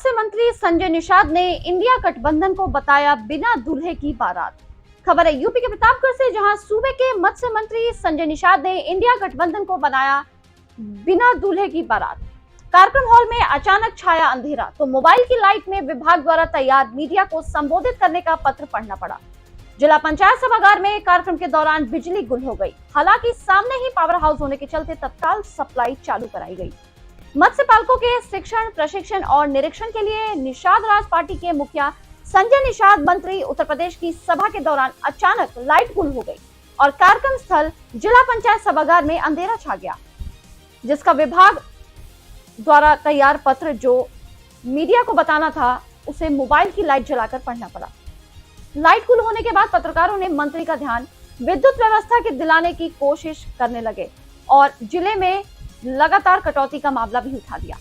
मत्स्य मंत्री संजय निषाद ने इंडिया गठबंधन को बताया बिना दूल्हे की बारात। खबर है यूपी के प्रतापगढ़ से, जहां सूबे के मत्स्य मंत्री संजय निषाद ने इंडिया गठबंधन को बनाया बिना दूल्हे की बारात। कार्यक्रम हॉल में अचानक छाया अंधेरा तो मोबाइल की लाइट में विभाग द्वारा तैयार मीडिया को संबोधित करने का पत्र पढ़ना पड़ा। जिला पंचायत सभागार में कार्यक्रम के दौरान बिजली गुल हो गई। हालांकि सामने ही पावर हाउस होने के चलते तत्काल सप्लाई चालू कराई गई। मत्स्य पालकों के शिक्षण, प्रशिक्षण और निरीक्षण के लिए निषाद राज पार्टी के मुखिया संजय निषाद मंत्री उत्तर प्रदेश की सभा के दौरान अचानक लाइट गुल हो गई और कार्यक्रम स्थल जिला पंचायत सभागार में अंधेरा छा गया, जिसका विभाग द्वारा तैयार पत्र जो मीडिया को बताना था उसे मोबाइल की लाइट जलाकर पढ़ना पड़ा। लाइट गुल होने के बाद पत्रकारों ने मंत्री का ध्यान विद्युत व्यवस्था के दिलाने की कोशिश करने लगे और जिले में लगातार कटौती का मामला भी उठा दिया।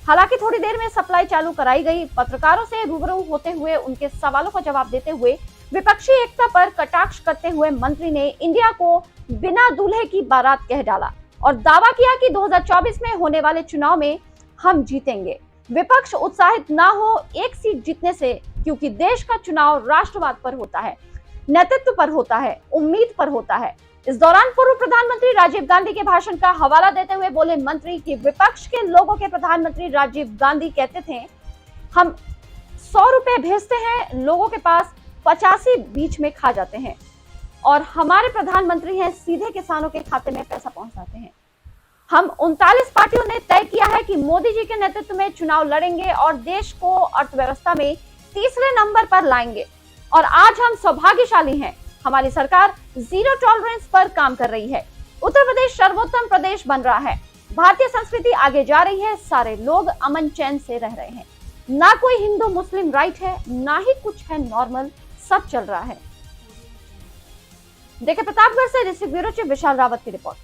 हालांकि थोड़ी देर में सप्लाई चालू कराई गई। पत्रकारों से रूबरू होते हुए उनके सवालों का जवाब देते हुए विपक्षी एकता पर कटाक्ष करते हुए मंत्री ने इंडिया को बिना दूल्हे की बारात कह डाला और दावा किया कि 2024 में होने वाले चुनाव में हम जीतेंगे। विपक्ष उत्साहित ना हो एक सीट जीतने से, क्योंकि देश का चुनाव राष्ट्रवाद पर होता है, नेतृत्व पर होता है, उम्मीद पर होता है। इस दौरान पूर्व प्रधानमंत्री राजीव गांधी के भाषण का हवाला देते हुए बोले मंत्री कि विपक्ष के लोगों के प्रधानमंत्री राजीव गांधी कहते थे हम 100 रुपए भेजते हैं, लोगों के पास 85 बीच में खा जाते हैं, और हमारे प्रधानमंत्री हैं सीधे किसानों के खाते में पैसा पहुंचाते हैं। हम 39 पार्टियों ने तय किया है कि मोदी जी के नेतृत्व में चुनाव लड़ेंगे और देश को अर्थव्यवस्था में तीसरे नंबर पर लाएंगे। और आज हम सौभाग्यशाली हैं, हमारी सरकार जीरो टॉलरेंस पर काम कर रही है। उत्तर प्रदेश सर्वोत्तम प्रदेश बन रहा है, भारतीय संस्कृति आगे जा रही है, सारे लोग अमन चैन से रह रहे हैं, ना कोई हिंदू मुस्लिम राइट है, ना ही कुछ है नॉर्मल, सब चल रहा है। देखिए प्रतापगढ़ से डिस्ट्रिक्ट ब्यूरो चीफ विशाल रावत की रिपोर्ट।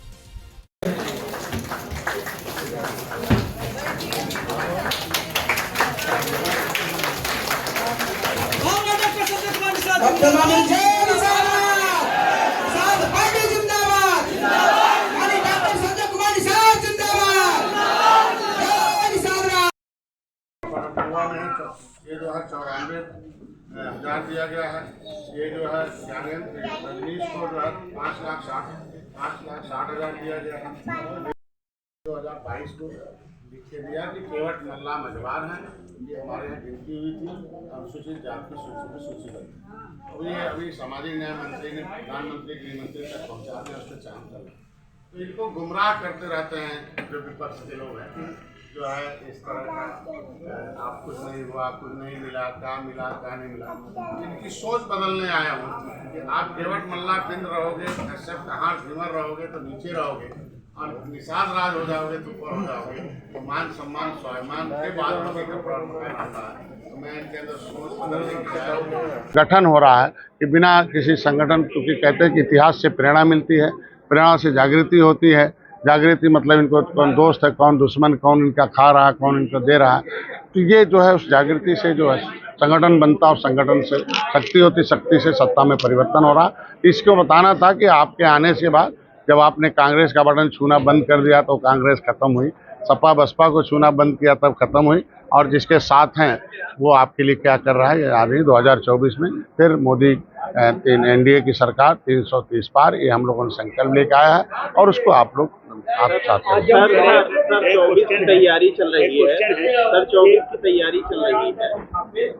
ये जो है 94,000 दिया गया है। ये जो है रजनीश को जो है 5,60,000 दिया गया है। 2022 को लिख के दिया कि केवट मल्ला मझवार हैं, ये हमारे यहाँ गिनती हुई थी, अनुसूचित जाति की सूची में सूचीबद्ध। तो ये अभी सामाजिक न्याय मंत्री ने प्रधानमंत्री गृह मंत्री तक पहुँचाने उसके चांद कर, तो इनको गुमराह करते रहते हैं जो विपक्ष के लोग हैं, जो है इस तरह का आप कुछ नहीं हुआ, कुछ नहीं मिला, क्या मिला क्या नहीं मिला। इनकी सोच बदलने आया हूँ कि आप केवट मल्ला बिंद रहोगे, कश्यप कहाँ ढिमर रहोगे तो नीचे रहोगे, और निषाद राज हो जाओगे तो ऊपर हो जाओगे। तो मान सम्मान स्वाभिमान के बाद आता है, तो मैं इनके अंदर सोच बदलने की आया हूँ। गठन हो रहा है कि बिना किसी संगठन, क्योंकि कहते हैं कि इतिहास से प्रेरणा मिलती है, प्रेरणा से जागृति होती है। जागृति मतलब इनको कौन दोस्त है, कौन दुश्मन, कौन इनका खा रहा है, कौन इनको दे रहा है। तो ये जो है उस जागृति से जो है संगठन बनता, और संगठन से शक्ति होती, शक्ति से सत्ता में परिवर्तन हो रहा। इसको बताना था कि आपके आने के बाद जब आपने कांग्रेस का बटन छूना बंद कर दिया तो कांग्रेस खत्म हुई, सपा बसपा को छूना बंद किया तब खत्म हुई, और जिसके साथ हैं वो आपके लिए क्या कर रहा है ये आदमी 2024 में फिर मोदी एनडीए की सरकार 330 पार, ये हम लोगों ने संकल्प लेके आया है और उसको आप लोग आप साथ सर 24 की तैयारी चल रही है, सर 24 की तैयारी चल रही है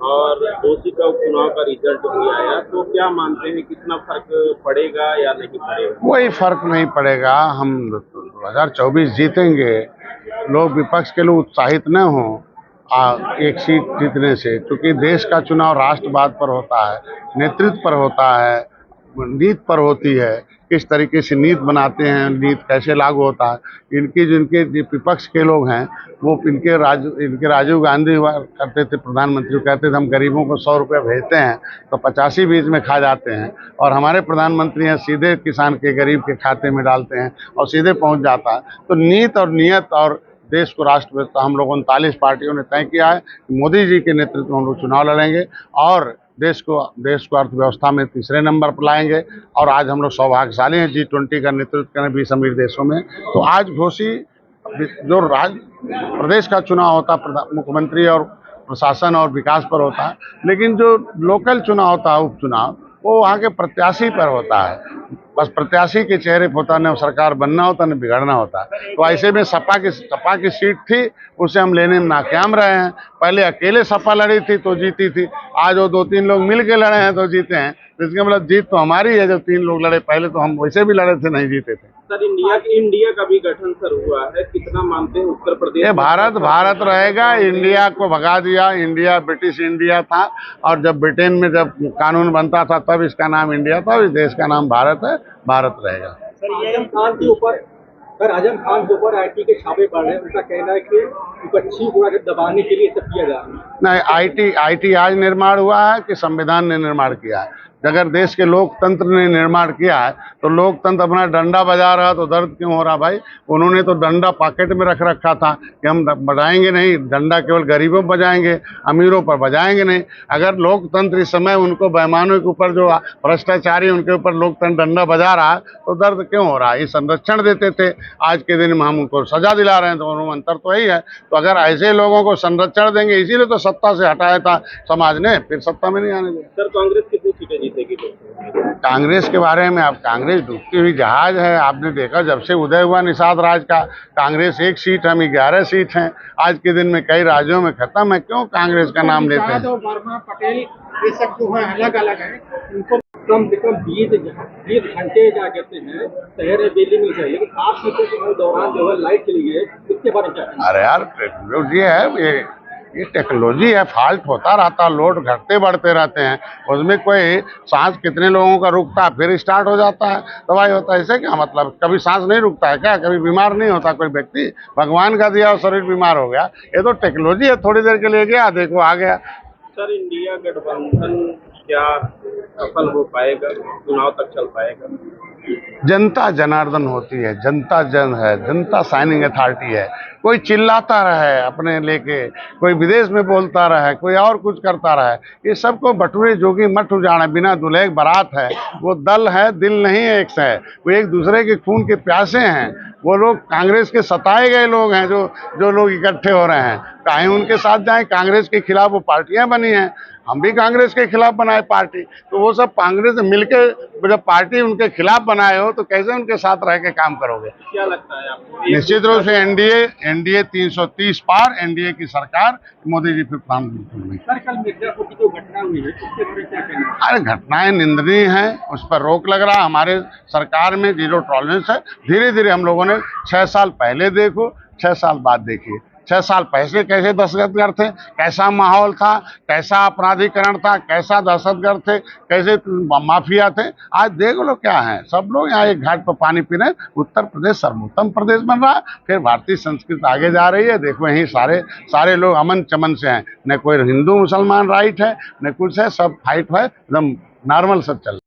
और दोषी का उपचुनाव का रिजल्ट भी आया, तो क्या मानते हैं कितना फर्क पड़ेगा या नहीं पड़ेगा? कोई फर्क नहीं पड़ेगा, हम 2024 जीतेंगे। लोग विपक्ष के लोग उत्साहित न हों एक सीट जीतने से, क्योंकि देश का चुनाव राष्ट्रवाद पर होता है, नेतृत्व पर होता है, नीति पर होती है। किस तरीके से नीति बनाते हैं, नीति कैसे लागू होता है। जिनके विपक्ष के लोग हैं वो इनके राजीव गांधी हुआ करते थे प्रधानमंत्री, कहते थे हम गरीबों को 100 रुपये भेजते हैं तो 85 बीच में खा जाते हैं, और हमारे प्रधानमंत्री हैं सीधे किसान के गरीब के खाते में डालते हैं और सीधे पहुंच जाता है। तो नीति और नियत और देश को राष्ट्र हम लोग 39 पार्टियों ने तय किया है कि मोदी जी के नेतृत्व में हम लोग चुनाव लड़ेंगे और देश को अर्थव्यवस्था में तीसरे नंबर पर लाएंगे। और आज हम लोग सौभाग्यशाली हैं G20 का नेतृत्व करें 20 अमीर देशों में। तो आज घोषी जो प्रदेश का चुनाव होता मुख्यमंत्री और प्रशासन और विकास पर होता है, लेकिन जो लोकल चुनाव होता है, उपचुनाव, वो वहाँ के प्रत्याशी पर होता है। बस प्रत्याशी के चेहरे पर होता, न सरकार बनना होता न बिगड़ना होता। तो ऐसे में सपा की सीट थी, उसे हम लेने में नाकाम रहे हैं। पहले अकेले सपा लड़ी थी तो जीती थी, आज वो 2-3 लोग मिल के लड़े हैं तो जीते हैं। तो इसका मतलब जीत तो हमारी है। जब 3 लोग लड़े, पहले तो हम वैसे भी लड़े थे, नहीं जीते थे। सर, इंडिया का भी गठन सर हुआ है, कितना मानते हैं उत्तर प्रदेश? ये भारत रहेगा। इंडिया को भगा दिया। इंडिया ब्रिटिश इंडिया था, और जब ब्रिटेन में जब कानून बनता था तब इसका नाम इंडिया था। इस देश का नाम भारत है, भारत रहेगा। आजम खान के ऊपर आईटी के छापे पड़ रहे हैं। उनका कहना है कि विपक्षी को दबाने के लिए सब किया जा रहा है। नहीं, आईटी आज निर्माण हुआ है कि संविधान ने निर्माण किया है? अगर देश के लोकतंत्र ने निर्माण किया है तो लोकतंत्र अपना डंडा बजा रहा, तो दर्द क्यों हो रहा भाई? उन्होंने तो डंडा पॉकेट में रख रखा था कि हम बजाएंगे नहीं, डंडा केवल गरीबों पर बजाएंगे, अमीरों पर बजाएंगे नहीं। अगर लोकतंत्र इस समय उनको बेईमानों के ऊपर, जो भ्रष्टाचारी उनके ऊपर लोकतंत्र डंडा बजा रहा है, तो दर्द क्यों हो रहा है? ये संरक्षण देते थे, आज के दिन में हम उनको सजा दिला रहे हैं, तो उन्होंने अंतर तो यही है। तो अगर ऐसे लोगों को संरक्षण देंगे, इसीलिए तो सत्ता से हटाया था समाज ने, फिर सत्ता में नहीं आने देगा। सर, कांग्रेस कितनी सीटें जीतेगी? कांग्रेस के बारे में, अब कांग्रेस डूबती हुई जहाज है। आपने देखा जब से उदय हुआ निषाद राज का, कांग्रेस 1 सीट, हम 11 सीट हैं। आज के दिन में कई राज्यों में खत्म है। क्यों कांग्रेस का नाम लेते हैं? वर्मा, पटेल, ये सब जो है अलग अलग है। इनको कम से कम 20 घंटे क्या कहते हैं शहर में बिजली मिल जाए, लेकिन 8 घंटे के दौरान जो है लाइट चली गई, इसके बारे में क्या? अरे यार, टेक्नोलॉजी है, ये टेक्नोलॉजी है। फॉल्ट होता रहता, लोड घटते बढ़ते रहते हैं। उसमें कोई सांस कितने लोगों का रुकता है, फिर स्टार्ट हो जाता है, दवाई होता है। ऐसे क्या मतलब? कभी सांस नहीं रुकता है क्या? कभी बीमार नहीं होता कोई व्यक्ति? भगवान का दिया और शरीर बीमार हो गया। ये तो टेक्नोलॉजी है, थोड़ी देर के लिए गया, देखो आ गया। सर, इंडिया गठबंधन क्या सफल हो पाएगा? चुनाव तक चल पाएगा? जनता जनार्दन होती है, जनता जन है, जनता साइनिंग अथॉरिटी है। कोई चिल्लाता रहे अपने लेके, कोई विदेश में बोलता रहे, कोई और कुछ करता रहे, ये सबको बटुरे जोगी मठ उजाड़े, बिना दुल्हे की बारात है। वो दल है, दिल नहीं है, एक से है। वो एक दूसरे के खून के प्यासे हैं। वो लोग कांग्रेस के सताए गए लोग हैं, जो लोग इकट्ठे हो रहे हैं। चाहे उनके साथ जाएं, कांग्रेस के खिलाफ वो पार्टियां बनी हैं। हम भी कांग्रेस के खिलाफ बनाए पार्टी, तो वो सब कांग्रेस से मिलके जब पार्टी उनके खिलाफ बनाए हो, तो कैसे उनके साथ रह के काम करोगे? क्या लगता है आपको? निश्चित रूप से एनडीए 330 पार, एनडीए की सरकार, मोदी जी फिर प्रधानमंत्री हुई। सर, कल मिर्जापुर की जो घटना हुई है, उसके बारे में क्या कहना है? अरे, घटनाएं निंदनीय हैं, उस पर रोक लग रहा। हमारे सरकार में 0 टॉलरेंस है। धीरे धीरे हम लोगों ने 6 साल पहले देखो, 6 साल बाद देखिए। 6 साल पहले कैसे दहशतगर्द थे, कैसा माहौल था, कैसा अपराधीकरण था, कैसा दहशतगर्द थे, कैसे माफिया थे। आज देख लो क्या है। सब लोग यहाँ एक घाट पर पानी पी रहे हैं। उत्तर प्रदेश सर्वोत्तम प्रदेश बन रहा है। फिर भारतीय संस्कृति आगे जा रही है। देखो यही सारे लोग अमन चमन से हैं। न कोई हिंदू मुसलमान राइट है, न कुछ है, सब फाइट है, एकदम नॉर्मल सब चल रहा है।